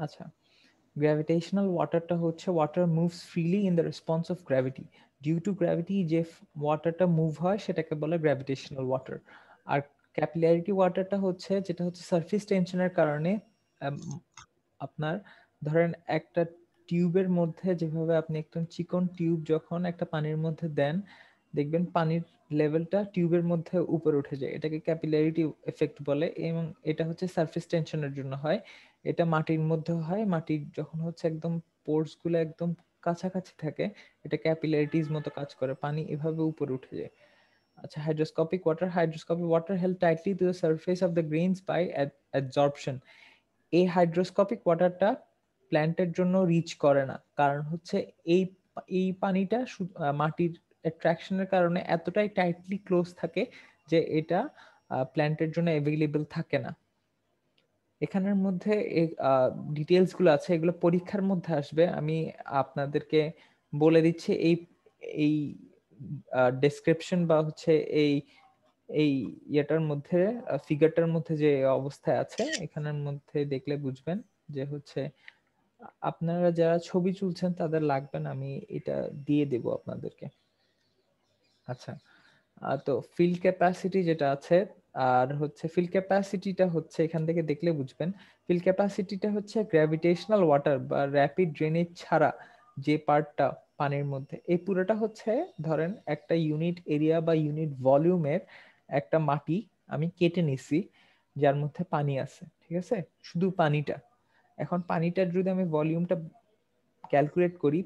আচ্ছা, গ্র্যাভিটেশনাল ওয়াটারটা হচ্ছে water moves freely in the response of gravity. Due to gravity যে ওয়াটারটা মুভ হয় সেটাকে বলে গ্র্যাভিটেশনাল ওয়াটার। আর ক্যাপিলারিটি ওয়াটারটা হচ্ছে যেটা হচ্ছে সারফেস টেনশনের কারণে আপনার ধরেন একটা টিউবের মধ্যে যেভাবে আপনি একটা চিকন টিউব যখন একটা পানির মধ্যে দেন, দেখবেন পানির লেভেলটা টিউবের মধ্যে উপরে উঠে যায়, এটাকে ক্যাপিলারিটি এফেক্ট বলে। এবং এটা হচ্ছে সারফেস টেনশনের জন্য হয়। এটা মাটির মধ্যে হয়, মাটির যখন হচ্ছে একদম পোর্স গুলো একদম কাছাকাছি থাকে, এটা ক্যাপিলারিটিস মতো কাজ করে, পানি এভাবে উপরে উঠে যায়। আচ্ছা, hygroscopic water held tightly to the surface of the grains by absorption. এই হাইড্রোস্কোপিক ওয়াটারটা প্ল্যান্টের জন্য রিচ করে না, কারণ হচ্ছে এই এই পানিটা মাটির অ্যাট্রাকশনের কারণে এতটাই টাইটলি ক্লোজ থাকে যে এটা প্ল্যান্টের জন্য অ্যাভেলেবল থাকে না। এখানের মধ্যে ডিটেলস গুলো আছে, এগুলো পরীক্ষার মধ্যে আসবে। আমি আপনাদেরকে বলে দিচ্ছি এই এই ডেসক্রিপশন বা হচ্ছে এই এই ইয়েটার মধ্যে, ফিগারটার মধ্যে যে অবস্থায় আছে এখানের মধ্যে দেখলে বুঝবেন যে হচ্ছে আপনারা যারা ছবি তুলছেন তাদের লাগবে না, আমি এটা দিয়ে দেব আপনাদেরকে। আচ্ছা, তো ফিল্ড ক্যাপাসিটি যেটা আছে, আর হচ্ছে ফিল্ড ক্যাপাসিটিটা হচ্ছে এখান থেকে দেখলে বুঝবেন। ফিল্ড ক্যাপাসিটিটা হচ্ছে গ্র্যাভিটেশনাল ওয়াটার বা র্যাপিড ড্রেনেজ ছাড়া যে পার্টটা পানির মধ্যে, এই পুরোটা হচ্ছে ধরেন একটা ইউনিট এরিয়া বা ইউনিট ভলিউমের একটা মাটি আমি কেটে নিছি যার মধ্যে পানি আছে, ঠিক আছে, শুধু পানিটা। এখন পানিটার যদি আমি ভলিউমটা ক্যালকুলেট করি,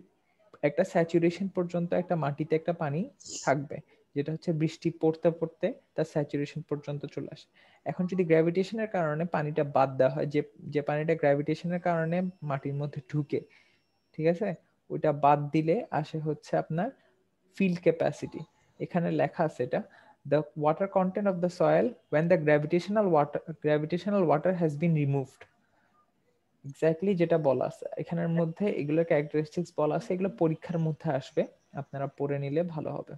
একটা স্যাচুরেশন পর্যন্ত একটা মাটিতে একটা পানি থাকবে, যেটা হচ্ছে বৃষ্টি পড়তে পড়তে তার স্যাচুরেশন পর্যন্ত চলে আসে। এখন যদি গ্র্যাভিটেশনের কারণে পানিটা বাদ দেওয়া হয়, যে যে পানিটা গ্র্যাভিটেশনের কারণে মাটির মধ্যে ঢুকে, ঠিক আছে, ওইটা বাদ দিলে আসে হচ্ছে আপনার ফিল্ড ক্যাপাসিটি। এখানে লেখা আছে এটা, the water content of the soil when the gravitational water has been removed। Exactly যেটা বলা আছে এখানের মধ্যে, এগুলো ক্যারেক্টারিস্টিক্স বলা আছে, এগুলো পরীক্ষার মধ্যে আসবে, আপনারা পড়ে নিলে ভালো হবে।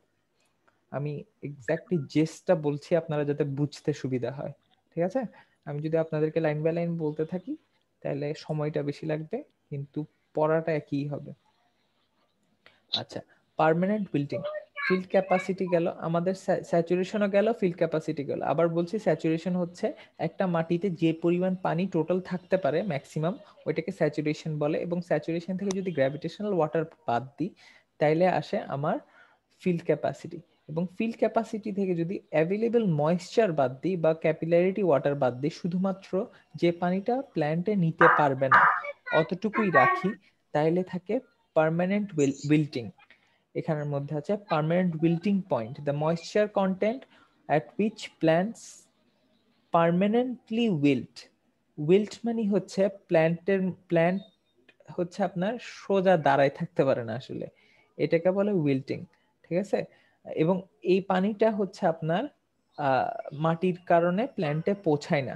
আমি এক্স্যাক্টলি জেসটা বলছি আপনারা যাতে বুঝতে সুবিধা হয়, ঠিক আছে। আমি যদি আপনাদেরকে লাইন বাই লাইন বলতে থাকি তাহলে সময়টা বেশি লাগবে, কিন্তু পড়াটা একই হবে। আচ্ছা, পার্মানেন্ট বিল্ডিং, ফিল্ড ক্যাপাসিটি গেল আমাদের, স্যাচুরেশনও গেল, ফিল্ড ক্যাপাসিটি গেল। আবার বলছি স্যাচুরেশন হচ্ছে একটা মাটিতে যে পরিমাণ পানি টোটাল থাকতে পারে ম্যাক্সিমাম, ওইটাকে স্যাচুরেশন বলে। এবং স্যাচুরেশন থেকে যদি গ্র্যাভিটেশনাল ওয়াটার বাদ দিই তাইলে আসে আমার ফিল্ড ক্যাপাসিটি। এবং ফিল্ড ক্যাপাসিটি থেকে যদি অ্যাভেলেবল ময়েশ্চার বাদ দিই বা ক্যাপিলারিটি ওয়াটার বাদ দিই, শুধুমাত্র যে পানিটা প্ল্যান্টে নিতে পারবে না অতটুকুই রাখি, তাইলে থাকে পার্মানেন্ট উইল্টিং। এখানের মধ্যে আছে permanent wilting point, the moisture content at which plants permanently wilt. Wilt মানে হচ্ছে প্ল্যান্ট হচ্ছে আপনার সোজা দাঁড়ায় থাকতে পারে না আসলে, এটাকে বলে উইল্টিং, ঠিক আছে। এবং এই পানিটা হচ্ছে আপনার মাটির কারণে প্ল্যান্টে পৌঁছায় না,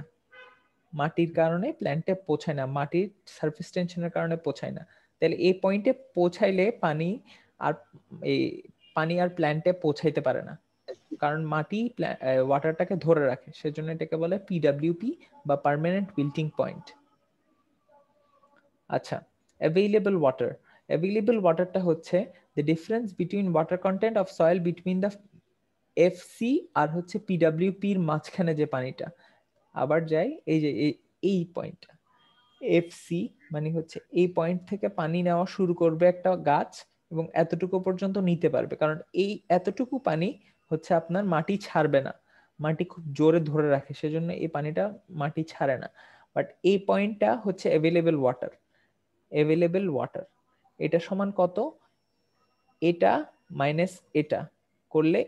মাটির সারফেস টেনশনের কারণে পৌঁছায় না। তাহলে এই পয়েন্টে পৌঁছাইলে আর এই পানি আর প্ল্যান্টে পৌঁছাইতে পারে না, কারণ মাটি ওয়াটারটাকে ধরে রাখে, সেজন্য এটাকে বলে পিডব্লিউপি বা পার্মানেন্ট উইল্টিং পয়েন্ট। আচ্ছা, অ্যাভেইলেবল ওয়াটারটা হচ্ছে the difference between water content of soil between the FC আর হচ্ছে পিডব্লিউপি এর মাঝখানে যে পানিটা। আবার যাই, এই যে এই পয়েন্টটা এফসি মানে হচ্ছে এই পয়েন্ট থেকে পানি নেওয়া শুরু করবে একটা গাছ এবং এতটুকু পর্যন্ত নিতে পারবে, কারণ এই এতটুকু পানি হচ্ছে আপনার মাটি ছাড়বে না, মাটি খুব জোরে ধরে রাখে, সেজন্য এই পানিটা মাটি ছাড়ে না। বাট এই পয়েন্টটা হচ্ছে অ্যাভেলেবল ওয়াটার, এটা সমান কত, এটা মাইনাস এটা করলে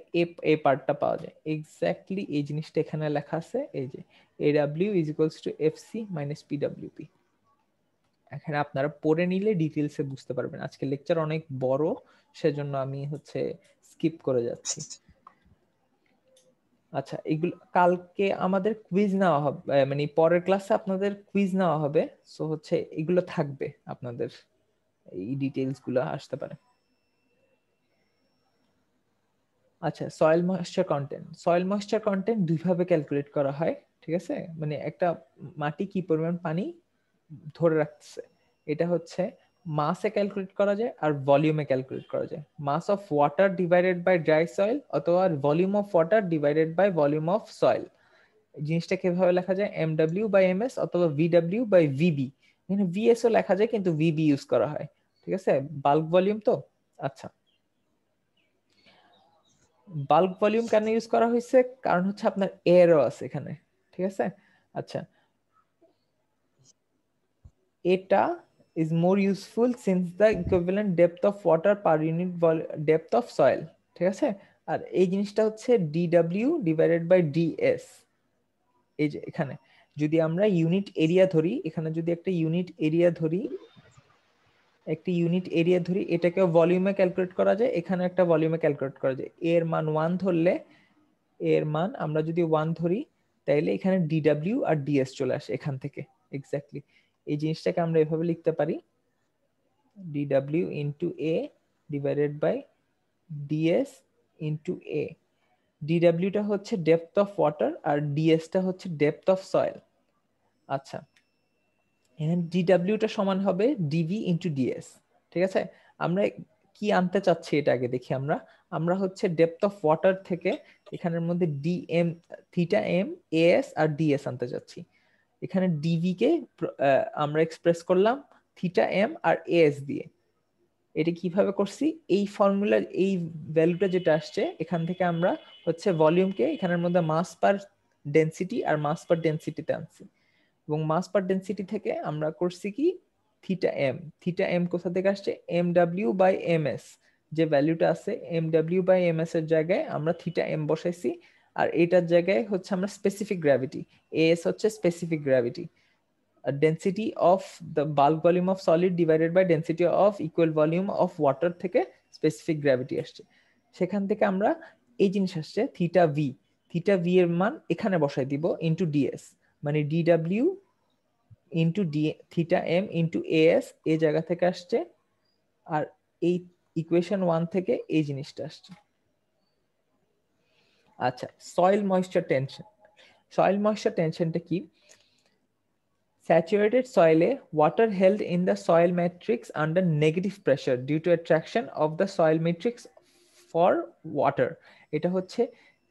এই পার্টটা পাওয়া যায়। এক্স্যাক্টলি এই জিনিসটা এখানে লেখা আছে, এই যে AW is equals two FC minus PWP। এখানে আপনারা পড়ে নিলে ডিটেলসে বুঝতে পারবেন। আজকে লেকচার অনেক বড়, সেজন্য আমি হচ্ছে স্কিপ করে যাচ্ছি। আচ্ছা, এগুলো কালকে আমাদের কুইজ নেওয়া হবে, মানে পরের ক্লাসে আপনাদের কুইজ নেওয়া হবে, সো হচ্ছে এগুলো থাকবে আপনাদের, এই ডিটেলস গুলো আসতে পারে। আচ্ছা, সয়েল ময়েশ্চার কন্টেন্ট দুইভাবে ক্যালকুলেট করা হয়, ঠিক আছে। মানে একটা মাটি কি পরিমাণ পানি ধরে রাখছে, এটা হচ্ছে মাসে ক্যালকুলেট করা যায় আর ভলিউমে ক্যালকুলেট করা যায়। Mass of water divided by dry soil অথবা volume of water divided by volume of soil. জিনিসটা কিভাবে লেখা যায়, mw বাই ms অথবা vw বাই vb। এখানে vs ও লেখা যায় কিন্তু vb ইউজ করা হয়, ঠিক আছে, বাল্ক ভলিউম তো। আচ্ছা, বাল্ক ভলিউম কেন ইউজ করা হয়েছে, কারণ হচ্ছে আপনার এরও আছে এখানে, ঠিক আছে। আচ্ছা, এটা is more useful since the equivalent depth of water per unit depth of soil, ঠিক আছে। আর এই জিনিসটা হচ্ছে dw ডিভাইডেড বাই ds। এই যে এখানে যদি আমরা ইউনিট এরিয়া ধরি, এখানে যদি একটা ইউনিট এরিয়া ধরি, এটাকে ভলিউমে ক্যালকুলেট করা যায়, এখানে একটা ভলিউমে ক্যালকুলেট করা যায়। এর মান 1 ধরলে, এর মান আমরা যদি 1 ধরি, তাইলে এখানে dw আর ds চলে আসে এখান থেকে এক্স্যাক্টলি। এই জিনিসটাকে আমরা এভাবে লিখতে পারি, dw into a divided by ds into a। dw টা হচ্ছে ডেপথ অফ ওয়াটার আর ds টা হচ্ছে ডেপথ অফ সয়েল। আচ্ছা, এখানে dw টা সমান হবে dv ইন্টু ds, ঠিক আছে। আমরা কি আনতে চাচ্ছি এটা আগে দেখি। আমরা হচ্ছে ডেপথ অফ ওয়াটার থেকে এখানের মধ্যে dm থিটা m as আর ds আনতে চাচ্ছি। এখানে dv কে আমরা এক্সপ্রেস করলাম থিটা m আর as দিয়ে। এটা কিভাবে করছি, এই ফর্মুলার এই ভ্যালুটা যেটা আসছে এখান থেকে আমরা হচ্ছে ভলিউমকে এখানের মধ্যে মাস পার ডেনসিটি আর মাস পার ডেনসিটিতে আনছি, এবং মাস পার ডেনসিটি থেকে আমরা করছি কি থিটা এম কোথা থেকে আসছে, mw বাই ms। যে ভ্যালুটা আছে mw বাই ms এর জায়গায় আমরা থিটা এম বসাইছি, আর এটার জায়গায় হচ্ছে আমরা স্পেসিফিক গ্র্যাভিটি, as হচ্ছে specific gravity. density of the bulk volume of solid divided by density of equal volume of water থেকে স্পেসিফিক গ্র্যাভিটি আসছে। সেখান থেকে আমরা এই জিনিস আসছে থিটা ভি এর মান এখানে বসাই দিব ইনটু ডিএস, মানে dw into theta m into as এই জায়গা থেকে আসছে, আর এই ইকুয়েশন 1 থেকে এই জিনিসটা আসছে। আচ্ছা, সয়েল ময়েশ্চার টেনশনটা কি, Saturated soil, water held in the soil matrix under negative pressure due to attraction of the soil matrix for water। এটা হচ্ছে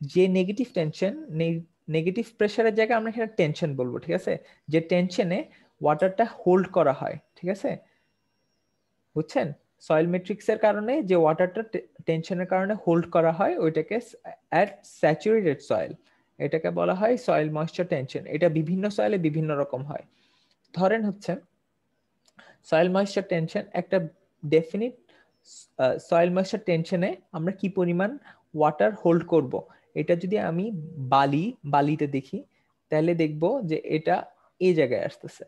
যে নেগেটিভ প্রেসারের জায়গায় আমরা এখানে টেনশন বলবো, ঠিক আছে। যে টেনশনে ওয়াটারটা হোল্ড করা হয়, ঠিক আছে, বুঝছেন। সয়েল ম্যাট্রিক্সের কারণে যে ওয়াটারটা টেনশনের কারণে হোল্ড করা হয় ওইটাকে অ্যাট স্যাচুরেটেড সয়েল, এটাকে বলা হয় সয়েল ময়েশ্চার টেনশন। এটা বিভিন্ন সয়েলে বিভিন্ন রকম হয়। ধরেন হচ্ছে সয়েল ময়েশ্চার টেনশন একটা ডেফিনিট, সয়েল ময়েশ্চার টেনশনে আমরা কি পরিমাণ ওয়াটার হোল্ড করব, এটা যদি আমি বালিতে দেখি তাহলে দেখব যে এটা এই জায়গায় আসতেছে।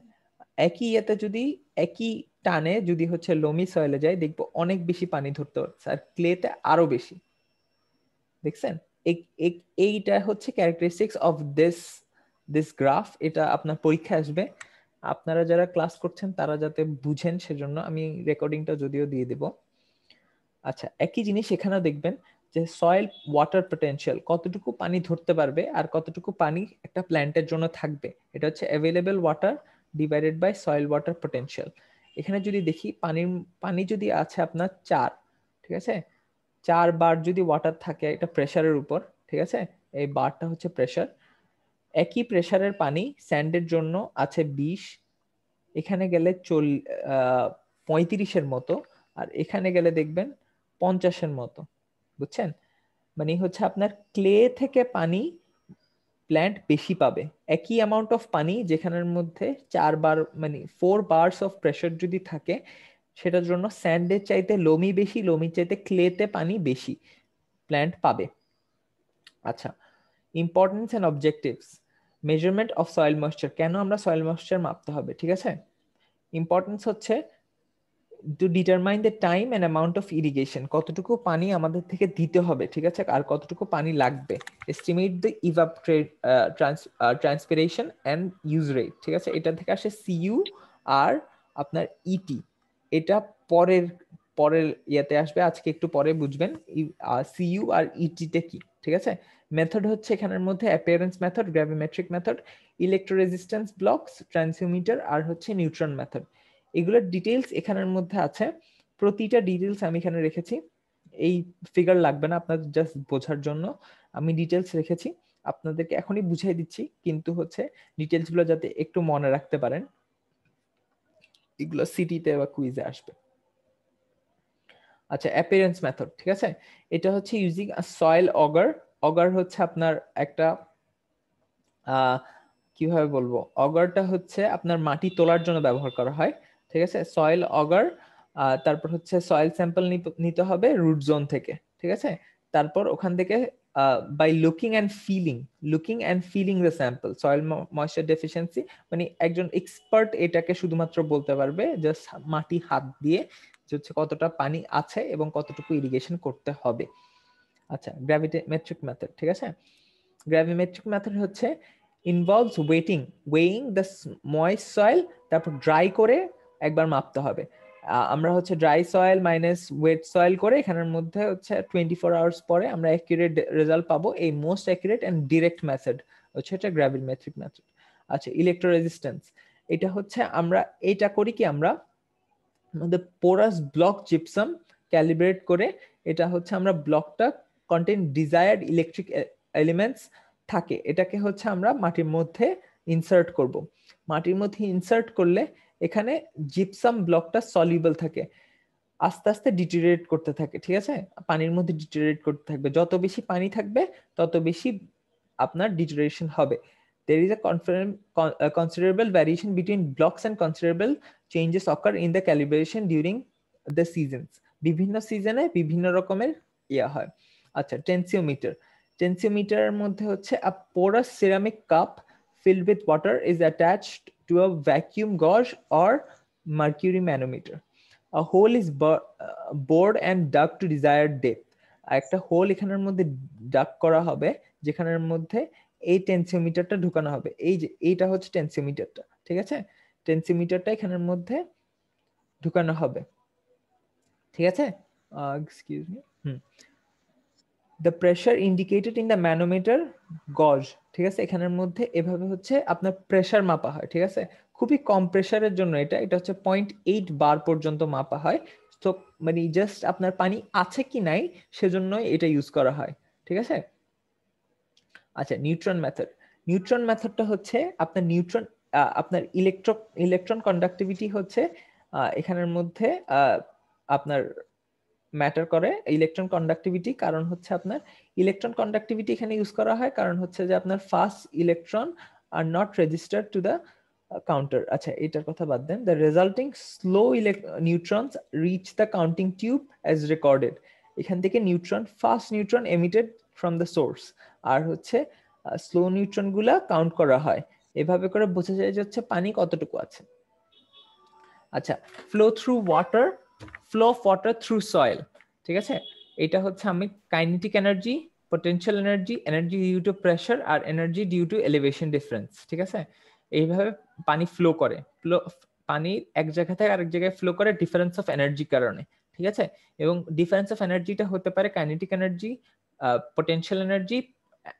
একই ইয়েতে যদি একই টানে যদি হচ্ছে লোমি সয়েলে যায় দেখবো অনেক বেশি পানি ধরতে পারছে, আর ক্লেতে আরো বেশি। দেখছেন, এইটা হচ্ছে ক্যারেক্টারিস্টিক্স অফ দিস গ্রাফ। এটা আপনার পরীক্ষা আসবে, আপনারা যারা ক্লাস করছেন তারা যাতে বুঝেন সেজন্য আমি রেকর্ডিংটা যদিও দিয়ে দেব। আচ্ছা, একই জিনিস এখানেও দেখবেন যে সয়েল ওয়াটার পটেনশিয়াল কতটুকু পানি ধরতে পারবে আর কতটুকু পানি একটা প্ল্যান্টের জন্য থাকবে, এটা হচ্ছে available water divided by soil water potential. এখানে যদি দেখি পানি যদি আছে আপনার 4, ঠিক আছে, 4 বার যদি ওয়াটার থাকে এটা প্রেসারের উপর, ঠিক আছে, এই বারটা হচ্ছে প্রেসার। একই প্রেসারের পানি স্যান্ডের জন্য আছে 20, এখানে গেলে 35-এর মতো, আর এখানে গেলে দেখবেন 50-এর মতো, বুঝছেন। মানে হচ্ছে আপনার ক্লে থেকে পানি প্ল্যান্ট বেশি পাবে, একই অ্যামাউন্ট অফ পানি যেখানের মধ্যে 4 বার মানে 4 বার্স অফ প্রেসার যদি থাকে, সেটার জন্য স্যান্ডের চাইতে লোমির চাইতে ক্লেতে পানি বেশি প্ল্যান্ট পাবে। আচ্ছা, importance and objectives, measurement of soil moisture, কেন আমরা সয়েল ময়েশ্চার মাপতে হবে, ঠিক আছে। ইম্পর্টেন্স হচ্ছে to determine the time and amount of irrigation, কতটুকু পানি আমাদের থেকে দিতে হবে, ঠিক আছে, আর কতটুকু পানি লাগবে। Estimate the transpiration and use rate, ঠিক আছে, এটা থেকে আসে সিইউ আর আপনার ইটি, এটা পরের পরের ইয়েতে আসবে, আজকে একটু পরে বুঝবেন সিইউ আর ইটিটা কি, ঠিক আছে। মেথড হচ্ছে এখানের মধ্যে appearance method, gravimetric method, electroresistance blocks, transmitter আর হচ্ছে নিউট্রন মেথড। এগুলোর ডিটেইলস এখানের মধ্যে আছে, প্রতিটা ডিটেইলস আমি এখানে রেখেছি। এই ফিগার লাগবে না, আপনাদের জাস্ট বোঝার জন্য আমি ডিটেইলস রেখেছি, আপনাদেরকে এখনই বুঝিয়ে দিচ্ছি, কিন্তু হচ্ছে ডিটেইলস গুলো যাতে একটু মনে রাখতে পারেন, এগুলো সিটিতে বা কুইজে আসবে। আচ্ছা, অ্যাপিয়ারেন্স মেথড, ঠিক আছে, এটা হচ্ছে ইউজিং আ সয়েল অগার। অগার হচ্ছে আপনার একটা কিভাবে বলবো, অগারটা হচ্ছে আপনার মাটি তোলার জন্য ব্যবহার করা হয়, ঠিক আছে, সয়েল অগার। তারপর হচ্ছে সয়েল স্যাম্পল নিতে হবে রুট জোন থেকে, ঠিক আছে। তারপর ওখান থেকে by looking and feeling the sample soil moisture deficiency, মানে একজন এক্সপার্ট এটাকে শুধুমাত্র বলতে পারবে জাস্ট মাটি হাত দিয়ে যে হচ্ছে কতটা পানি আছে এবং কতটুকু ইরিগেশন করতে হবে। আচ্ছা, গ্র্যাভিমেট্রিক মেথড, ঠিক আছে। গ্র্যাভিমেট্রিক মেথড হচ্ছে involves weighing the moist soil, তারপর ড্রাই করে একবার মাপতে হবে। আমরা হচ্ছে dry soil minus wet soil করে এখানের মধ্যে হচ্ছে 24 আওয়ার্স পরে আমরা অ্যাকুরেট রেজাল্ট পাবো। এই most accurate and direct method হচ্ছে এটা গ্র্যাভিমেট্রিক মেথড। আচ্ছা, ইলেকট্রোরেজিস্ট্যান্স, এটা হচ্ছে আমরা এটা করি কি, আমরা আমাদের পোরাস ব্লক জিপসাম ক্যালিব্রেট করে, এটা হচ্ছে আমরা ব্লকটা কন্টেন ডিজায়ার্ড ইলেকট্রিক এলিমেন্টস থাকে, এটাকে হচ্ছে আমরা মাটির মধ্যে ইনসার্ট করব। মাটির মধ্যে ইনসার্ট করলে এখানে জিপসাম ব্লকটা সলিউবল থাকে, আস্তে আস্তে ডিটেরিয়েট করতে থাকে, ঠিক আছে, পানির মধ্যে ডিটেরিয়েট করতে থাকবে, যত বেশি পানি থাকবে তত বেশি আপনার ডিটেরিয়েশন হবে। There is a considerable variation between blocks and considerable changes occur in the calibration during the seasons. বিভিন্ন সিজনে বিভিন্ন রকমের ইয়া হয়। আচ্ছা, টেনসিওমিটারের মধ্যে হচ্ছে a porous ceramic cup filled with water is attached to a vacuum gauge or mercury manometer. A hole is bored and dug to desired depth. একটা whole এখানের মধ্যে ডাক করা হবে, যেখানের মধ্যে এই টেনসিওমিটারটা ঢুকানো হবে। এই যে এইটা হচ্ছে টেনসিওমিটারটা, ঠিক আছে, টেনসিওমিটারটা এখানের মধ্যে ঢুকানো হবে, ঠিক আছে। Excuse me, the pressure indicated in the manometer গজ, ঠিক আছে, এখানের মধ্যে এভাবে হচ্ছে আপনার প্রেসার মাপা হয়, ঠিক আছে। খুবই কম প্রেসারের জন্য এটা হচ্ছে 0.8 বার পর্যন্ত মাপা হয়। তো মানে জাস্ট আপনার পানি আছে কি নাই সেজন্যই এটা ইউজ করা হয়, ঠিক আছে। আচ্ছা, নিউট্রন মেথডটা হচ্ছে আপনার আপনার ইলেকট্রন কন্ডাক্টিভিটি হচ্ছে এখানের মধ্যে আপনার ম্যাটার করে ইলেকট্রন কন্ডাক্টিভিটি, কারণ হচ্ছে আপনার ইলেকট্রন কন্ডাক্টিভিটি এখানে ইউজ করা হয় কারণ হচ্ছে যে আপনার fast electron are not registered to the counter. আচ্ছা, এটার কথা বাদ দেন। The resulting slow neutrons reach the counting tube as recorded. এখান থেকে fast neutron emitted from the source, আর হচ্ছে স্লো নিউট্রন গুলা কাউন্ট করা হয়। এভাবে করে বোঝা যায় যে হচ্ছে পানি কতটুকু আছে। আচ্ছা, flow of water through soil, ঠিক আছে, এটা হচ্ছে আমি kinetic energy, potential energy, energy due to pressure আর energy due to elevation difference, ঠিক আছে। এইভাবে পানি ফ্লো করে, পানি এক জায়গা থেকে আরেক জায়গায় ফ্লো করে ডিফারেন্স অফ এনার্জির কারণে, ঠিক আছে। এবং ডিফারেন্স অফ এনার্জিটা হতে পারে kinetic energy, potential energy,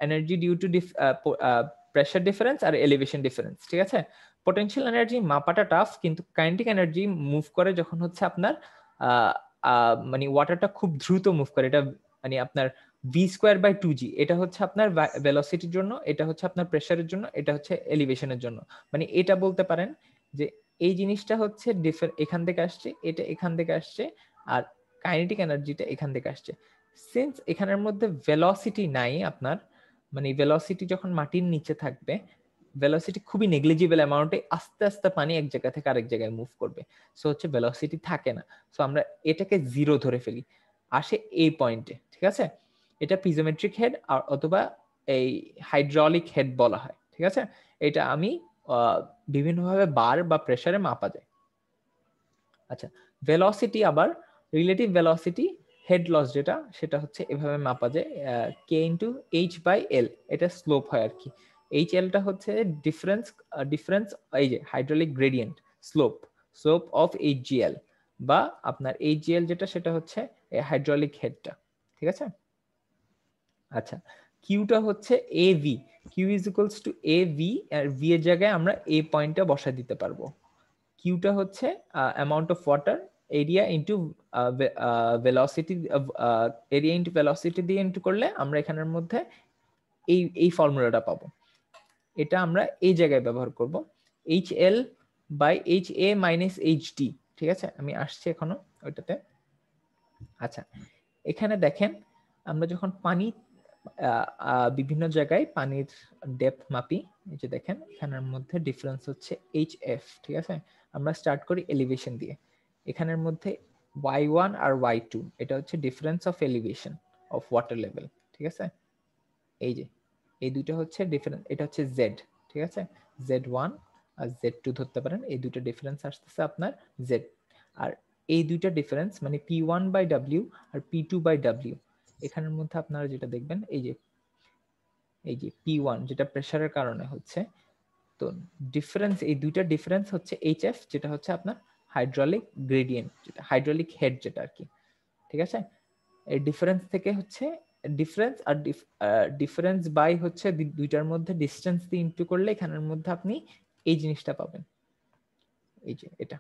energy due to pressure difference আর এলিভেশন ডিফারেন্স, ঠিক আছে। পটেনশিয়াল এনার্জি মাপাটা টাফ, কিন্তু কাইনেটিক এনার্জি মুভ করে যখন হচ্ছে আপনার মানে ওয়াটারটা খুব দ্রুত মুভ করে, এটা মানে আপনার v²/2g, এটা হচ্ছে আপনার ভেলোসিটির জন্য, এটা হচ্ছে আপনার প্রেসারের জন্য, এটা হচ্ছে এলিভেশনের জন্য। মানে এটা বলতে পারেন যে এই জিনিসটা হচ্ছে এখান থেকে আসছে, এটা এখান থেকে আসছে, আর কাইনেটিক এনার্জিটা এখান থেকে আসছে। সিন্স এখানের মধ্যে ভেলোসিটি নাই আপনার, মানে ভেলোসিটি যখন মাটির নিচে থাকবে, ভেলোসিটি খুবই নেগলিজিবল অ্যামাউন্টে আস্তে আস্তে পানি এক জায়গা থেকে আরেক জায়গায় মুভ করবে, সো হচ্ছে ভেলোসিটি থাকে না। সো আমরা এটাকে জিরো ধরে ফেলি, আসে এই পয়েন্টে, ঠিক আছে। এটা পিজোমেট্রিক হেড অথবা এই হাইড্রোলিক হেড বলা হয়, ঠিক আছে। এটা আমি বিভিন্নভাবে বার বা প্রেসারে মাপা যায়। আচ্ছা, ভেলোসিটি আবার রিলেটিভ ভেলোসিটি হেড লস যেটা, সেটা হচ্ছে এভাবে মাপা যায় কে ইন্টু h/l, এটা স্লোপ হয় আর কি। HL-টা হচ্ছে ডিফারেন্স এই যে hydraulic gradient slope of HGL, বা আপনার HGL যেটা সেটা হচ্ছে হাইড্রোলিক হেডটা, ঠিক আছে। আচ্ছা, কিউটা হচ্ছে AV, Q is equals to AV, আর ভি এর জায়গায় আমরা এ পয়েন্টটা বসা দিতে পারবো। কিউটা হচ্ছে amount of water, area into velocity, area into velocity দিয়ে ইন্টু করলে আমরা এখানের মধ্যে এই ফর্মুলাটা পাবো। এটা আমরা এই জায়গায় ব্যবহার করব, HL by HA minus HD, ঠিক আছে। আমি আসছি এখনো ওইটাতে। আচ্ছা, এখানে দেখেন আমরা যখন পানি বিভিন্ন জায়গায় পানির ডেপথ মাপি, এই যে দেখেন এখানের মধ্যে ডিফারেন্স হচ্ছে HF, ঠিক আছে। আমরা স্টার্ট করি এলিভেশন দিয়ে, এখানের মধ্যে y1 আর y2 এটা হচ্ছে difference of elevation of water level, ঠিক আছে। এই যে এই দুটো হচ্ছে ডিফারেন্স, এটা হচ্ছে Z, ঠিক আছে। Z1 আর Z2 ধরতে পারেন, এই দুটো ডিফারেন্স আসতেছে আপনার Z। আর এই দুইটা ডিফারেন্স মানে P1 বাই W আর P2 বাই W, এখানের মধ্যে আপনারা যেটা দেখবেন এই যে P1 যেটা প্রেসারের কারণে হচ্ছে, তো ডিফারেন্স এই দুইটা ডিফারেন্স হচ্ছে HF, যেটা হচ্ছে আপনার হাইড্রোলিক গ্রেডিয়েন্ট, যেটা হাইড্রোলিক হেড যেটা আর কি, ঠিক আছে। এই ডিফারেন্স থেকে হচ্ছে ডিফারেন্স আর ডিফারেন্স বাই হচ্ছে দুইটার মধ্যে ডিসটেন্স দিয়ে ইনটু করলে এখানের মধ্যে আপনি এই জিনিসটা পাবেন, এই যে এটা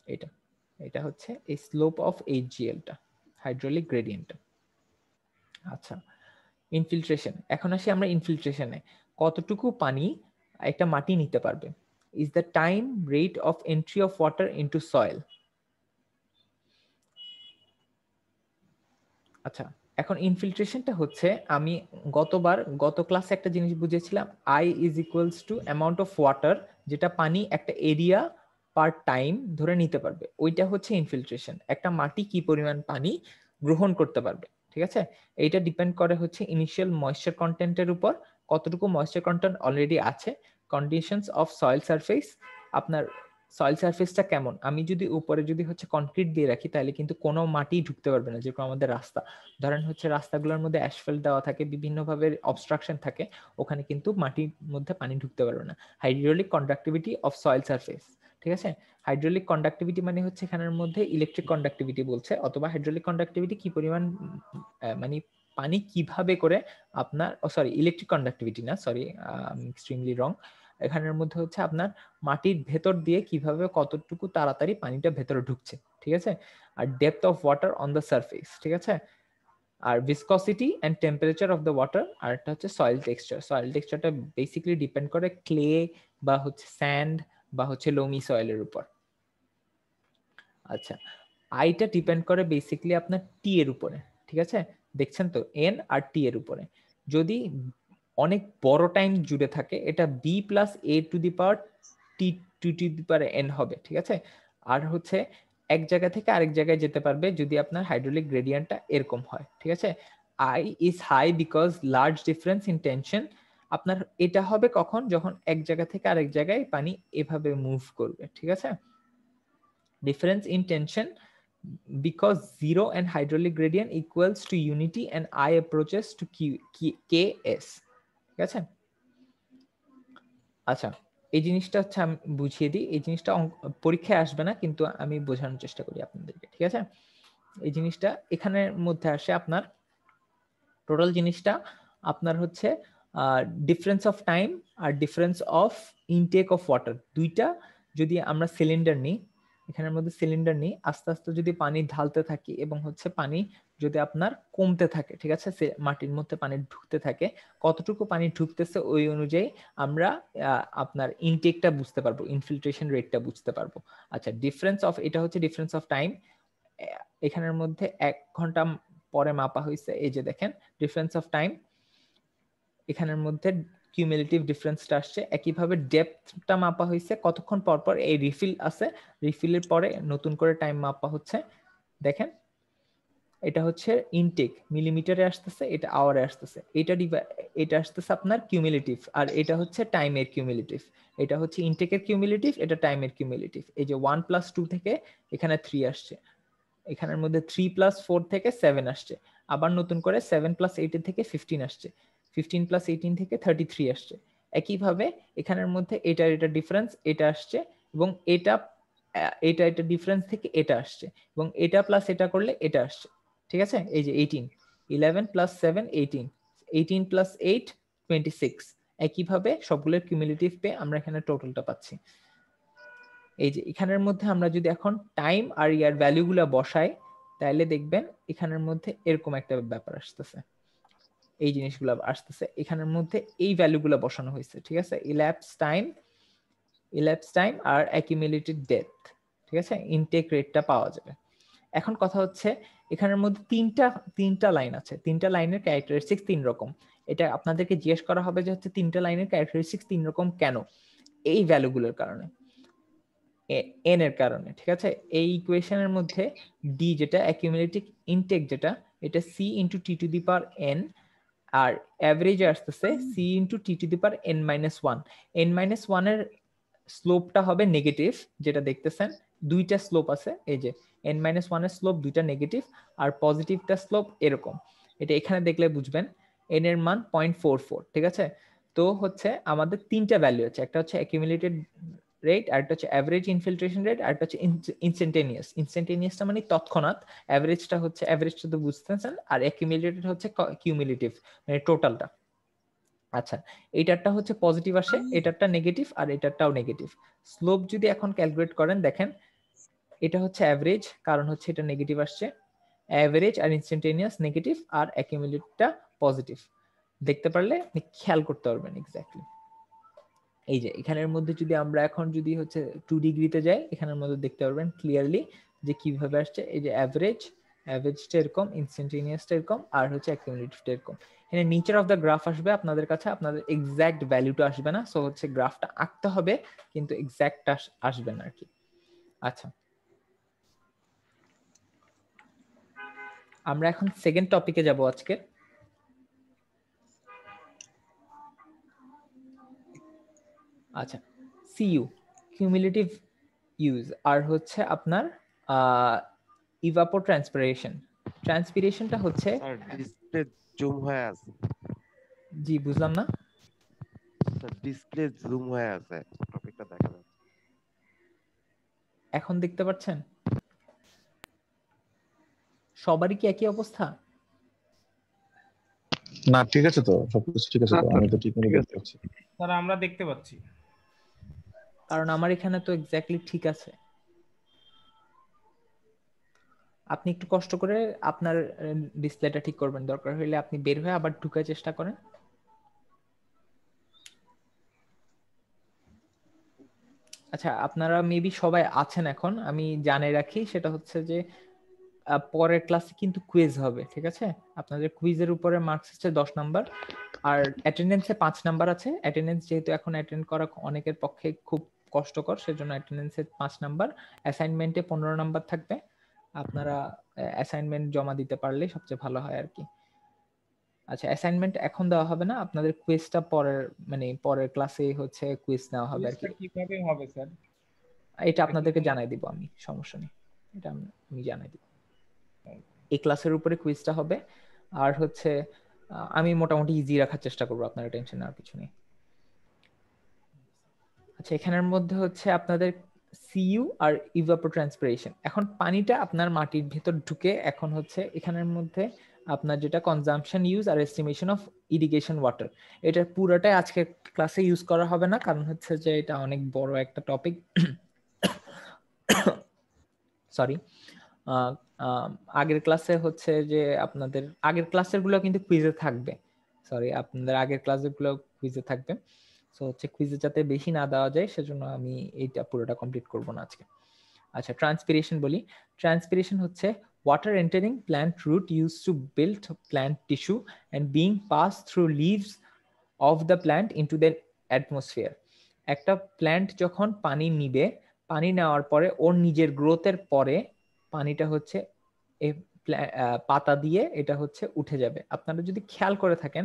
এটা এটা হচ্ছে এই স্লোপ অফ HGLটা, হাইড্রোলিক গ্রেডিয়েন্টটা। আচ্ছা, ইনফিল্ট্রেশন, এখন আসি আমরা ইনফিল্ট্রেশনে। কতটুকু পানি একটা মাটি নিতে পারবে, is the time rate of entry of water into soil. আচ্ছা, এখন ইনফিল্ট্রেশনটা হচ্ছে, আমি গত ক্লাসে একটা জিনিস বুঝেছিলাম, I is equals two amount of water, যেটা পানি একটা এরিয়া পার টাইম ধরে নিতে পারবে, ওইটা হচ্ছে ইনফিল্ট্রেশন। একটা মাটি কি পরিমাণ পানি গ্রহণ করতে পারবে, ঠিক আছে। এইটা ডিপেন্ড করে হচ্ছে ইনিশিয়াল ময়েশ্চার কন্টেন্টের উপর, কতটুকু ময়েশ্চার কন্টেন্ট অলরেডি আছে, কন্ডিশনস অফ সয়েল সারফেস, আপনার সয়েল সারফেসটা কেমন। আমি যদি উপরে যদি হচ্ছে কনক্রিট দিয়ে রাখি তাহলে কিন্তু কোনো মাটি ঢুকতে পারবে না, যেরকম আমাদের রাস্তা, ধরেন হচ্ছে রাস্তাগুলোর মধ্যে অ্যাসফল্ট দেওয়া থাকে, বিভিন্নভাবে অবস্ট্রাকশন থাকে, ওখানে কিন্তু মাটির মধ্যে পানি ঢুকতে পারবে না। Hydraulic conductivity of soil surface, ঠিক আছে। হাইড্রোলিক কন্ডাক্টিভিটি মানে হচ্ছে এখানের মধ্যে ইলেকট্রিক কন্ডাক্টিভিটি বলছে, অথবা হাইড্রোলিক কন্ডাক্টিভিটি কি পরিমাণ মানে পানি কিভাবে করে আপনার, সরি ইলেকট্রিক কন্ডাক্টিভিটি না, সরি এক্সট্রিমলি রং, এখানের মধ্যে হচ্ছে আপনার মাটির ভেতর দিয়ে কিভাবে কতটুকু তাড়াতাড়ি পানিটা ভেতরে ঢুকছে, ঠিক আছে। আর depth of water on the surface, ঠিক আছে। আর viscosity and temperature of the water, আর একটা হচ্ছে সয়েল টেক্সচার। সয়েল টেক্সচারটা বেসিক্যালি ডিপেন্ড করে ক্লে বা হচ্ছে স্যান্ড বা হচ্ছে লোমি সয়েলের উপর। আচ্ছা, আইটা ডিপেন্ড করে বেসিক্যালি আপনার টি এর উপরে, ঠিক আছে। দেখছেন তো এন আর টি এর উপরে, যদি অনেক বড় টাইম জুড়ে থাকে এটা b plus a to the power t to the power n হবে, ঠিক আছে। আর হচ্ছে এক জায়গা থেকে আরেক জায়গায় যেতে পারবে যদি আপনার হাইড্রোলিক গ্রেডিয়েন্টটা এরকম হয়, ঠিক আছে। I is high because large difference in tension, আপনার এটা হবে কখন, যখন এক জায়গা থেকে আরেক জায়গায় পানি এভাবে মুভ করবে, ঠিক আছে। Difference in tension because zero and hydraulic gradient equals to unity and I approaches to Ks, ঠিক আছে। আচ্ছা, এই জিনিসটা হচ্ছে আমি বুঝিয়ে দিই, এই জিনিসটা পরীক্ষায় আসবে না কিন্তু আমি বোঝানোর চেষ্টা করি আপনাদেরকে, ঠিক আছে। এই জিনিসটা এখানের মধ্যে আসে আপনার টোটাল জিনিসটা আপনার হচ্ছে ডিফারেন্স অফ টাইম আর difference of intake of water, দুইটা যদি আমরা সিলিন্ডার নিই, এখানের মধ্যে সিলিন্ডার নিই, আস্তে আস্তে যদি পানি ঢালতে থাকি এবং হচ্ছে পানি যদি আপনার কমতে থাকে, ঠিক আছে, মাটির মধ্যে পানি ঢুকতে থাকে, কতটুকু পানি ঢুকতেছে ওই অনুযায়ী আমরা আপনার ইনটেকটা বুঝতে পারবো, ইনফিল্ট্রেশন রেটটা বুঝতে পারবো। আচ্ছা, ডিফারেন্স অফ, এটা হচ্ছে ডিফারেন্স অফ টাইম, এখানের মধ্যে 1 ঘন্টা পরে মাপা হয়েছে, এই যে দেখেন ডিফারেন্স অফ টাইম, এখানের মধ্যে কিউমুলেটিভ ডিফারেন্সটা আসছে। একইভাবে ডেপথটা মাপা হয়েছে, কতক্ষণ পর পর এই রিফিল আছে, রিফিলের পরে নতুন করে টাইম মাপা হচ্ছে। দেখেন এটা হচ্ছে ইনটেক, মিলিমিটারে আসতেছে, এটা আওয়ারে আসতেছে, এটা আসতেছে আপনার কিউমুলেটিভ, আর এটা হচ্ছে টাইমের কিউমুলেটিভ। এটা হচ্ছে ইনটেকের কিউমুলেটিভ, এটা টাইমের কিউমুলেটিভ। এই যে 1 + 2 থেকে এখানে 3 আসছে, এখানের মধ্যে 3 + 4 থেকে 7 আসছে, আবার নতুন করে 7 + 8 থেকে 15 আসছে, 15 + 18 থেকে 33 আসছে। একইভাবে এখানের মধ্যে এটা ডিফারেন্স এটা আসছে, এবং এটা এটা এটা ডিফারেন্স থেকে এটা আসছে, এবং এটা প্লাস এটা করলে এটা আসছে, ঠিক আছে? এই যে 18, 11 প্লাস 7 18, 18 প্লাস 8 26, একইভাবে সবগুলোর কিউমুলেটিভ পেয়ে আমরা এখানে টোটালটা পাচ্ছি। এই যে এখানের মধ্যে আমরা যদি এখন টাইম আর ইয়ার ভ্যালুগুলো বসাই, তাহলে দেখবেন এখানের মধ্যে এরকম একটা ব্যাপার আসতেছে, এই জিনিসগুলো আসতেছে এখানের মধ্যে, এই ভ্যালুগুলো বসানো হয়েছে, ঠিক আছে? ইল্যাপস টাইম আর অ্যাকিউমুলেটেড ডেপথ, ঠিক আছে? ইনটেক রেটটা পাওয়া যাবে। এখন কথা হচ্ছে এখানের মধ্যে তিনটা লাইন আছে, তিনটা লাইনের ক্যারেক্টারিস্টিক্স তিন রকম। এটা আপনাদেরকে জিজ্ঞেস করা হবে যে হচ্ছে তিনটা লাইনের ক্যারেক্টারিস্টিক্স তিন রকম কেন? এই ভ্যালুগুলোর কারণে, এন এর কারণে, ঠিক আছে? এই ইকুয়েশনের মধ্যে ডি যেটা অ্যাকিউমুলেটিভ ইনটেক যেটা, এটা C into T to the power N, আর অ্যাভারেজে আসতেছে C into T to the power N minus one. N minus ওয়ানের স্লোপটা হবে নেগেটিভ, যেটা দেখতেছেন দুইটা স্লোপ আছে, এই যে এন মাইনাস ওয়ানের স্লোপ দুইটা নেগেটিভ, আর পজিটিভটা স্লোপ এরকম। এটা এখানে দেখলে বুঝবেন, এন এর মান 0.44, ঠিক আছে? তো হচ্ছে আমাদের তিনটা ভ্যালু আছে, একটা হচ্ছে অ্যাকিউমুলেটেড রেট, আরেকটা হচ্ছে অ্যাভারেজ ইনফিল্ট্রেশন রেট, আরেকটা হচ্ছে ইনস্ট্যান্টানিয়াসটা মানে তৎক্ষণাৎ, অ্যাভারেজটা তো বুঝতেছেন, আর অ্যাকিউমুলেটেড হচ্ছে কিউমুলেটিভ মানে টোটালটা। আচ্ছা, এইটারটা হচ্ছে পজিটিভ আসে, এটারটা নেগেটিভ, আর এটারটাও নেগেটিভ। স্লোপ যদি এখন ক্যালকুলেট করেন, দেখেন এটা হচ্ছে অ্যাভারেজ, কারণ হচ্ছে এটা নেগেটিভ আসছে, অ্যাভারেজ আর ইনস্ট্যান্টানিয়াস নেগেটিভ, আর অ্যাকিউমুলেটেডটা পজিটিভ। দেখতে পারলে আপনি খেয়াল করতে পারবেন এক্স্যাক্টলি। এই যে এখানের মধ্যে যদি আমরা এখন যদি হচ্ছে 2 ডিগ্রিতে যাই, এখানের মধ্যে দেখতে পারবেন ক্লিয়ারলি যে কিভাবে আসছে। এই যে অ্যাভারেজটা এরকম, ইনস্ট্যান্টানিয়াসটা এরকম, আর হচ্ছে অ্যাকিউমুলেটিভটা এরকম। এখানে নেচার অফ দ্য গ্রাফ আসবে আপনাদের কাছে, আপনাদের এক্স্যাক্ট ভ্যালুটা আসবে না, সো হচ্ছে গ্রাফটা আঁকতে হবে কিন্তু এক্স্যাক্ট আসবে না আর কি। আচ্ছা, আমরা এখন সেকেন্ড টপিকে যাব আজকে। আচ্ছা, সিইউ কিউমুলেটিভ ইউজ, আর হচ্ছে আপনার ট্রান্সপিরেশনটা হচ্ছে, স্যার ডিসপ্লে জুম হয়ে আছে, জি বুঝলাম না। স্যার ডিসপ্লে জুম হয়ে আছে, টপিকটা দেখা যাচ্ছে। এখন দেখতে পাচ্ছেন? সবারই কি একই অবস্থা? না ঠিক আছে তো, সবকিছু ঠিক আছে তো, আমি তো ঠিক মতো দেখতে পাচ্ছি। স্যার আমরা দেখতে পাচ্ছি, কারণ আমার এখানে তো এক্স্যাক্টলি ঠিক আছে। আপনি একটু কষ্ট করে আপনার ডিসপ্লেটা ঠিক করবেন, দরকার হলে আপনি বের হয়ে আবার ঢুকার চেষ্টা করেন। আচ্ছা, আপনারা মেবি সবাই আছেন এখন, আমি জানিয়ে রাখি, সেটা হচ্ছে যে পরের ক্লাসে কিন্তু কুইজ হবে, ঠিক আছে? আপনাদের কুইজের উপরে মার্কস হচ্ছে 10 নাম্বার, আর অ্যাটেন্ডেন্সে 5 নাম্বার আছে। অ্যাটেন্ডেন্স যেহেতু এখন অ্যাটেন্ড করা অনেকের পক্ষে খুব কষ্টকর, সেজন্য অ্যাটেন্ডেন্সে 5 নাম্বার, অ্যাসাইনমেন্টে 15 নাম্বার থাকবে। আপনারা অ্যাসাইনমেন্ট জমা দিতে পারলে সবচেয়ে ভালো হয় আর কি। আচ্ছা, অ্যাসাইনমেন্ট এখন দেওয়া হবে না, আপনাদের কুইজটা পরের ক্লাসে হচ্ছে কুইজ নেওয়া হবে আর কি। কিভাবে হবে স্যার? এটা আপনাদেরকে জানাই দিব আমি, সমস্যা নেই, এটা আমি জানাই দিব। এই ক্লাসের উপরে কুইজটা হবে, আর হচ্ছে আমি মোটামুটি ইজি রাখার চেষ্টা করবো, আপনারা টেনশন নেওয়ার কিছু নেই। আচ্ছা, এখানের মধ্যে হচ্ছে আপনাদের সিইউ আর ইভাপোট্রান্সপিরেশন। এখন পানিটা আপনার মাটির ভেতর ঢুকে, এখন হচ্ছে এখানের মধ্যে আপনার যেটা কনজাম্পশন ইউজ আর এস্টিমেশন অফ ইরিগেশন ওয়াটার, এটা পুরোটাই আজকে ক্লাসে ইউজ করা হবে না, কারণ হচ্ছে যে এটা অনেক বড় একটা টপিক। সরি, আগের ক্লাসে হচ্ছে যে আপনাদের আগের ক্লাসের গুলো কিন্তু কুইজে থাকবে, সরি আপনাদের আগের ক্লাসের গুলো কুইজে থাকবে, সো হচ্ছে কুইজে যাতে বেশি না দেওয়া যায় সেজন্য আমি এইটা পুরোটা কমপ্লিট করব না আজকে। আচ্ছা, ট্রান্সপিরেশন বলি। ট্রান্সপিরেশন হচ্ছে water entering plant root used to build plant tissue and being passed through leaves of the plant into the atmosphere. একটা প্ল্যান্ট যখন পানি নিবে, পানি নেওয়ার পরে ওর নিজের গ্রোথের পরে পানিটা হচ্ছে এই পাতা দিয়ে এটা হচ্ছে উঠে যাবে। আপনারা যদি খেয়াল করে থাকেন,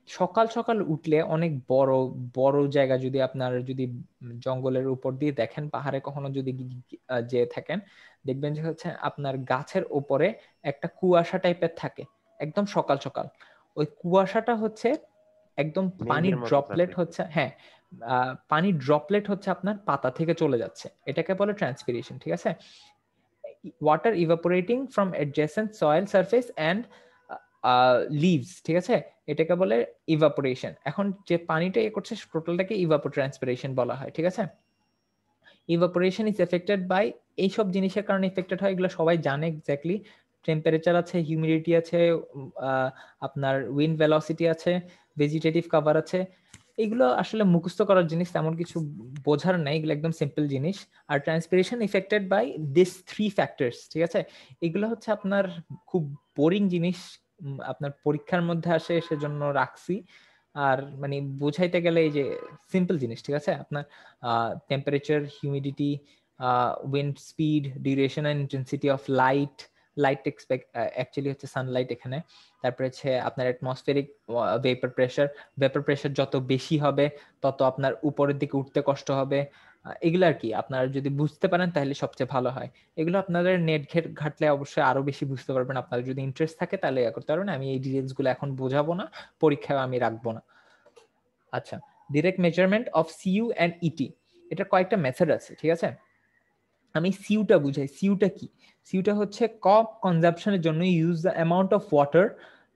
সকাল সকাল উঠলে অনেক বড় বড় জায়গা, যদি আপনার যদি জঙ্গলের উপর দিয়ে দেখেন, পাহাড়ে কখনো যদি যেয়ে থাকেন, দেখবেন যে হচ্ছে আপনার গাছের উপরে একটা কুয়াশা টাইপের থাকে একদম সকাল সকাল। ওই কুয়াশাটা হচ্ছে একদম পানির মেঘের মতো ড্রপলেট থাকে। হচ্ছে, হ্যাঁ পানি ড্রপলেট হচ্ছে আপনার পাতা থেকে চলে যাচ্ছে, এটাকে বলে ট্রান্সপিরেশন, ঠিক আছে। Water evaporating from adjacent soil surface and leaves, ঠিক আছে, এটাকে বলে ইভাপোরেশন। এখন যে পানিটা করছে টোটালটাকে ইভাপোট্রান্সপিরেশন বলা হয়, ঠিক আছে। ইভাপোরেশন ইজ এফেক্টেড বাই, এইসব জিনিসের কারণে এফেক্টেড হয়, এগুলো সবাই জানে এক্স্যাক্টলি। টেম্পারেচার আছে, হিউমিডিটি আছে, আপনার উইন্ড ভেলোসিটি আছে, ভেজিটেটিভ কভার আছে। এগুলো আসলে মুখস্থ করার জিনিস, তেমন কিছু বোঝার নাই, এগুলো একদম সিম্পল জিনিস। আর transpiration affected by this 3 factors, ঠিক আছে। এগুলো হচ্ছে আপনার খুব বোরিং জিনিস, আপনার পরীক্ষার মধ্যে আসে, সেজন্য রাখছি। আর মানে বোঝাইতে গেলে এই যে সিম্পল জিনিস, ঠিক আছে, আপনার temperature, humidity, wind speed, duration and intensity of light, light actually হচ্ছে সানলাইট এখানে। তারপরে হচ্ছে আপনার অ্যাটমসফেরিক ভেপার প্রেশার যত বেশি হবে তত আপনার উপরের দিকে উঠতে কষ্ট হবে। এগুলো আর কি আপনারা যদি বুঝতে পারেন তাহলে সবচেয়ে ভালো হয়। এগুলো আপনাদের নেট ঘাটলে অবশ্যই আরো বেশি বুঝতে পারবেন, আপনাদের যদি ইন্টারেস্ট থাকে তাহলে ইয়া করতে পারবেন। আমি এই ডিটেলস গুলো এখন বোঝাবো না, পরীক্ষায় আমি রাখবো না। আচ্ছা, direct measurement of CU and ET, এটা কয়েকটা মেথড আছে, ঠিক আছে। আমি সিইউটা বুঝাই। সিইউটা কি? সিইউটা হচ্ছে ক্রপ কনজাম্পশনের জন্য use the amount of water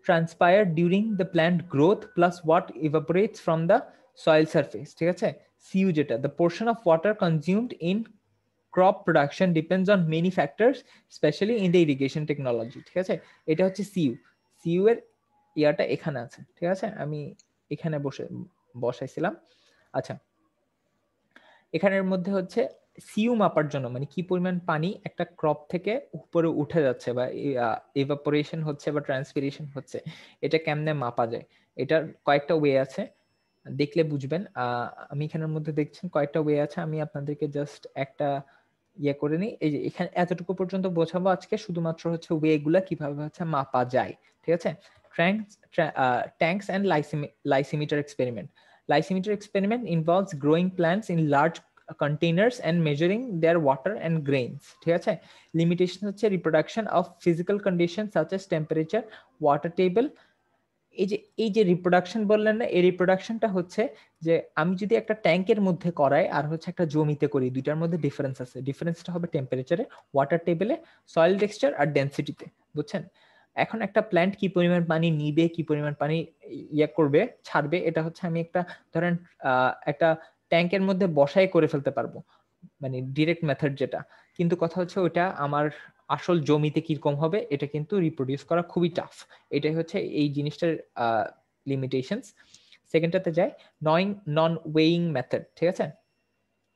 transpire during the plant growth plus what evaporates from the soil surface, ঠিক আছে। সিইউ যেটা, the portion of water consumed in crop production depends on many factors specially in the irrigation technology, ঠিক আছে। এটা হচ্ছে CU. CU এর ইয়াটা এখানে আছে, ঠিক আছে, আমি এখানে বসাইছিলাম। আচ্ছা, এখানের মধ্যে হচ্ছে সিইউ মাপার জন্য, মানে কি পরিমাণ পানি একটা ক্রপ থেকে উপরে উঠে যাচ্ছে বা ইভাপোরেশন হচ্ছে বা ট্রান্সপিরেশন হচ্ছে, এটা কেমনে মাপা যায়, এটার কয়েকটা ওয়ে আছে, দেখলে বুঝবেন। আমি এখানের মধ্যে দেখছেন কয়েকটা ওয়ে আছে, আমি আপনাদেরকে জাস্ট একটা ইয়ে করে নিই। এই যে এখানে এতটুকু পর্যন্ত বোঝাবো আজকে, শুধুমাত্র হচ্ছে ওয়ে গুলা কিভাবে হচ্ছে মাপা যায়, ঠিক আছে। Tanks and lysimeter experiment. Lysimeter experiment involves growing plants in large containers and measuring their water and grains, ঠিক আছে। লিমিটেশন হচ্ছে reproduction of physical conditions such as temperature, water table। এই যে রিপ্রোডাকশন বললেন না, এই রিপ্রোডাকশনটা হচ্ছে যে আমি যদি একটা ট্যাঙ্কের মধ্যে করাই আর হচ্ছে একটা জমিতে করি, দুইটার মধ্যে ডিফারেন্স আছে। ডিফারেন্সটা হবে টেম্পারেচারে, ওয়াটার টেবিলে, সয়েল টেক্সচার আর ডেনসিটিতে, বুঝছেন। এখন একটা প্ল্যান্ট কি পরিমাণ পানি নিবে, কি পরিমাণ পানি ইয়ে করবে, ছাড়বে, এটা হচ্ছে আমি একটা ধরেন একটা ট্যাঙ্কের মধ্যে বসাই করে ফেলতে পারবো, মানে ডিরেক্ট মেথড যেটা। কিন্তু কথা হচ্ছে ওটা আমার আসল জমিতে কিরকম হবে এটা কিন্তু রিপ্রোডিউস করা খুবই টাফ। এটাই হচ্ছে এই জিনিসটার লিমিটেশনস। সেকেন্ডটাতে যাই, নন ওয়েইং মেথড, ঠিক আছে।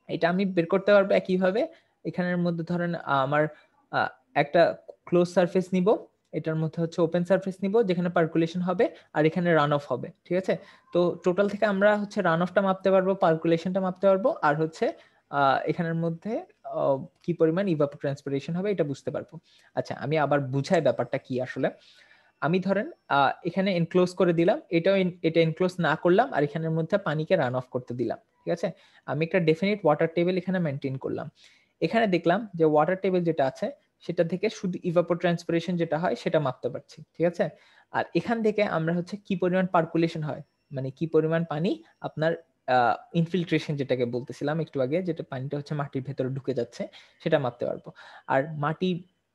এটা আমি বের করতে পারবো একইভাবে। এখানের মধ্যে ধরেন আমার একটা ক্লোজ সারফেস নিব, এটার মধ্যে হচ্ছে ওপেন সারফেস নিব যেখানে পার্কুলেশন হবে আর এখানে রান অফ হবে, ঠিক আছে। তো টোটাল থেকে আমরা হচ্ছে রান অফটা মাপতে পারবো, পার্কুলেশনটা মাপতে পারবো, আর হচ্ছে এখানের মধ্যে কি পরিমাণ ইভাপোট্রান্সপিরেশন হবে এটা বুঝতে পারবো। আচ্ছা, আমি আবার বুঝাই ব্যাপারটা কি আসলে। আমি ধরেন এখানে এনক্লোজ করে দিলাম, এটা এনক্লোজ না করলাম, আর এখানের মধ্যে পানিকে রান অফ করতে দিলাম, ঠিক আছে। আমি একটা ডেফিনিট ওয়াটার টেবিল এখানে মেনটেন করলাম। এখানে দেখলাম যে ওয়াটার টেবিল যেটা আছে সেটা থেকে শুধু ইভাপোট্রান্সপিরেশন যেটা হয় সেটা মাপতে পারছি, ঠিক আছে। আর এখান থেকে আমরা হচ্ছে কি পরিমাণ পার্কুলেশন হয়, মানে কি পরিমাণ পানি আপনার ইনফিল্ট্রেশন যেটাকে বলতেছিলাম একটু আগে, যেটা পানিটা হচ্ছে মাটির ভেতরে ঢুকে যাচ্ছে, সেটা মাপতে পারবো। আর মাটি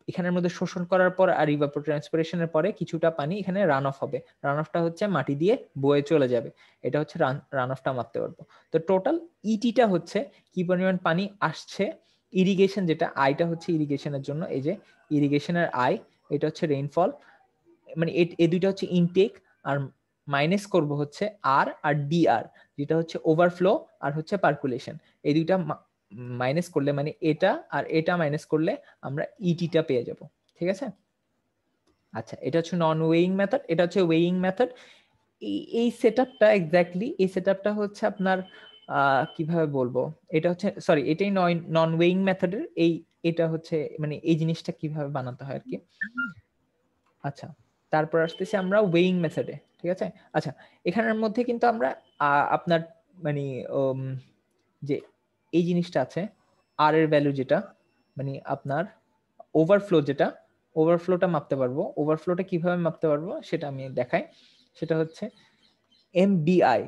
এখানের মধ্যে শোষণ করার পর আর ইভাপোট্রান্সপিরেশনের পরে কিছুটা পানি এখানে রান অফ হবে, রান অফটা হচ্ছে মাটি দিয়ে বয়ে চলে যাবে, এটা হচ্ছে রান অফটা মাপতে পারবো। তো টোটাল ইটিটা হচ্ছে কি পরিমাণ পানি আসছে, ইরিগেশন যেটা আইটা হচ্ছে ইরিগেশনের জন্য, এই যে ইরিগেশনের আই, এটা হচ্ছে রেইনফল, মানে এই দুইটা হচ্ছে ইনটেক, আর মাইনাস করব হচ্ছে আর ডিআর, যেটা হচ্ছে ওভারফ্লো আর হচ্ছে পার্কুলেশন। এই দুইটা মাইনাস করলে, মানে এটা আর এটা মাইনাস করলে আমরা ইটিটা পেয়ে যাব, ঠিক আছে। আচ্ছা, এটা হচ্ছে নন ওয়েইং মেথড, এটা হচ্ছে ওয়েইং মেথড। এই সেটআপটা এক্স্যাক্টলি, এই সেটআপটা হচ্ছে আপনার কিভাবে বলবো, এটা হচ্ছে সরি, এটাই নন ওয়েইং মেথডের এটা হচ্ছে মানে এই জিনিসটা কিভাবে বানাতে হয় আর কি। আচ্ছা, তারপর আসতেছি আমরা ওয়েইং মেথডে, ঠিক আছে। আচ্ছা, এখানের মধ্যে কিন্তু আমরা আপনার মানে যে এই জিনিসটা আছে আর এর ভ্যালু যেটা, মানে আপনার ওভারফ্লো যেটা, ওভারফ্লোটা মাপতে পারবো। ওভারফ্লোটা কিভাবে মাপতে পারবো সেটা আমি দেখাই। সেটা হচ্ছে MBI,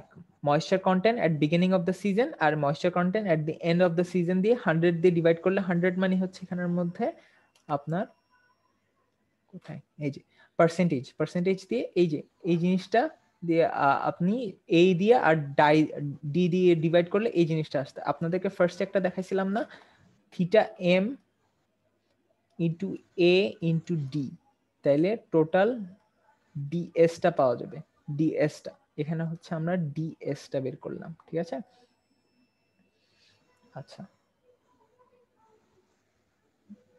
moisture content at beginning of the season আর moisture content at the end of the season দিয়ে 100 দিয়ে ডিভাইড করলে 100 মানে হচ্ছে এখানের মধ্যে আপনার কোথায় এই যে পার্সেন্টেজ দিয়ে এই যে এই জিনিসটা দিয়ে আপনি এই দিয়ে আর ডি দিয়ে ডিভাইড করলে এই জিনিসটা আসছে। আপনাদেরকে ফার্স্ট একটা দেখাইছিলাম না, থিটা এম ইন্টু এ ইন্টু ডি, তাইলে টোটাল ডিএসটা পাওয়া যাবে। ডিএসটা এখানে হচ্ছে আমরা ডিএসটা বের করলাম, ঠিক আছে। আচ্ছা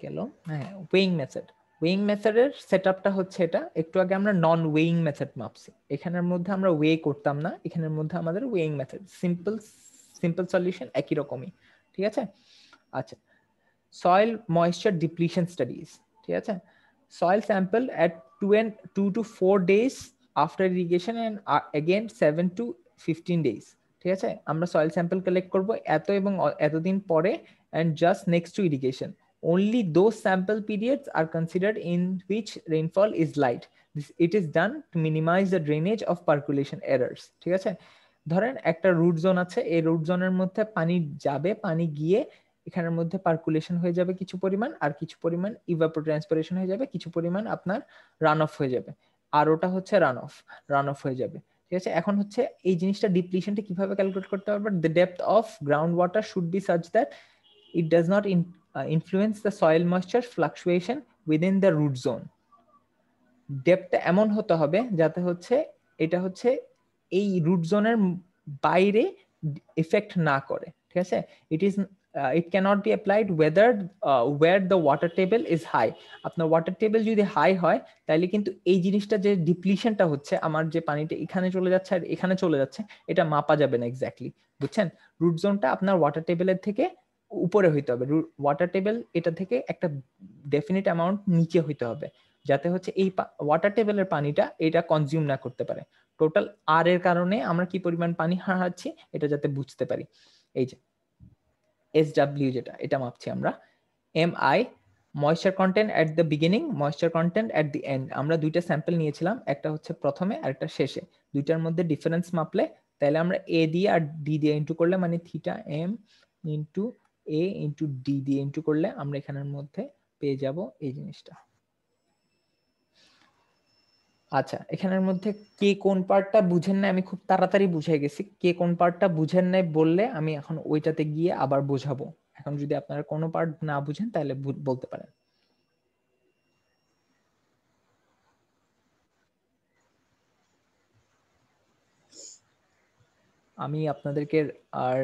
গেল। হ্যাঁ, ওয়েইং মেথড, ওয়েইং মেথডের সেটআপটা হচ্ছে এটা। একটু আগে আমরা নন ওয়েইং মেথড মাপছি, এখানের মধ্যে আমরা ওয়ে করতাম না, এখানের মধ্যে আমাদের ওয়েইং মেথড, সিম্পল সলিউশন একই রকমই, ঠিক আছে। আচ্ছা, সয়েল ময়েশ্চার ডিপ্লিশন স্টাডিজ, ঠিক আছে। Soil sample at 2 to 4 days after irrigation and again 7 to 15 days, ঠিক আছে। আমরা সয়েল স্যাম্পল কালেক্ট করব এত এবং এতদিন পরে and just next to irrigation. Only those sample periods are considered in which rainfall is light. It is done to minimize the drainage of percolation errors, ঠিক আছে। ধরেন একটা রুট জোন আছে, এই রুট জোনের মধ্যে পানি যাবে, পানি গিয়ে এখানের মধ্যে পার্কুলেশন হয়ে যাবে কিছু পরিমাণ, আর কিছু পরিমাণ ইভাপোট্রান্সপিরেশন হয়ে যাবে, কিছু পরিমাণ আপনার রান অফ হয়ে যাবে, আর ওটা হচ্ছে রান অফ হয়ে যাবে, ঠিক আছে। এখন হচ্ছে এই জিনিসটা ডিপ্লিশনটা কিভাবে ক্যালকুলেট করতে পারবে? The depth of ground water should be such that it does not influence the soil moisture fluctuation within the root zone. ডেপথটা এমন হতে হবে যাতে হচ্ছে এটা হচ্ছে এই রুট জোনের বাইরে এফেক্ট না করে, ঠিক আছে। it cannot be applied whether where the water table is high. আপনার ওয়াটার টেবিল যদি হাই হয় তাহলে কিন্তু এই জিনিসটা যে ডিপ্লিশনটা হচ্ছে, আমার যে পানিটা এখানে চলে যাচ্ছে আর এখানে চলে যাচ্ছে, এটা মাপা যাবে না এক্স্যাক্টলি, বুঝছেন। রুট জোনটা আপনার ওয়াটার টেবিলের থেকে উপরে হইতে হবে, ওয়াটার টেবিল এটা থেকে একটা ডেফিনিট অ্যামাউন্ট নিচে হইতে হবে, যাতে হচ্ছে এই ওয়াটার টেবিলের পানিটা এটা কনজিউম না করতে পারে। টোটাল আর এর কারণে আমরা কি পরিমাণ পানি হারাচ্ছি এটা যাতে বুঝতে পারি, এই যে SW যেটা এটা মাপছি আমরা। MI moisture content at the beginning, moisture content at the and. আমরা দুইটা স্যাম্পল নিয়েছিলাম, একটা হচ্ছে প্রথমে আর একটা শেষে, দুইটার মধ্যে ডিফারেন্স মাপলে তাহলে আমরা এ দিয়ে আর ডি দিয়ে ইন্টু করলে, মানে থিটা এম ইন্টু এ ইন্টু ডি দিয়ে ইন্টু করলে আমরা এখানের মধ্যে পেয়ে যাব এই জিনিসটা। আচ্ছা, এখানের মধ্যে কে কোন পার্টটা বুঝেন না, আমি খুব তাড়াতাড়ি বুঝে গেছি। কে কোন পার্টটা বুঝেন নাই বললে আমি এখন ওইটাতে গিয়ে আবার বোঝাবো। এখন যদি আপনারা কোনো পার্ট না বুঝেন তাহলে বলতে পারেন। আমি আপনাদেরকে আর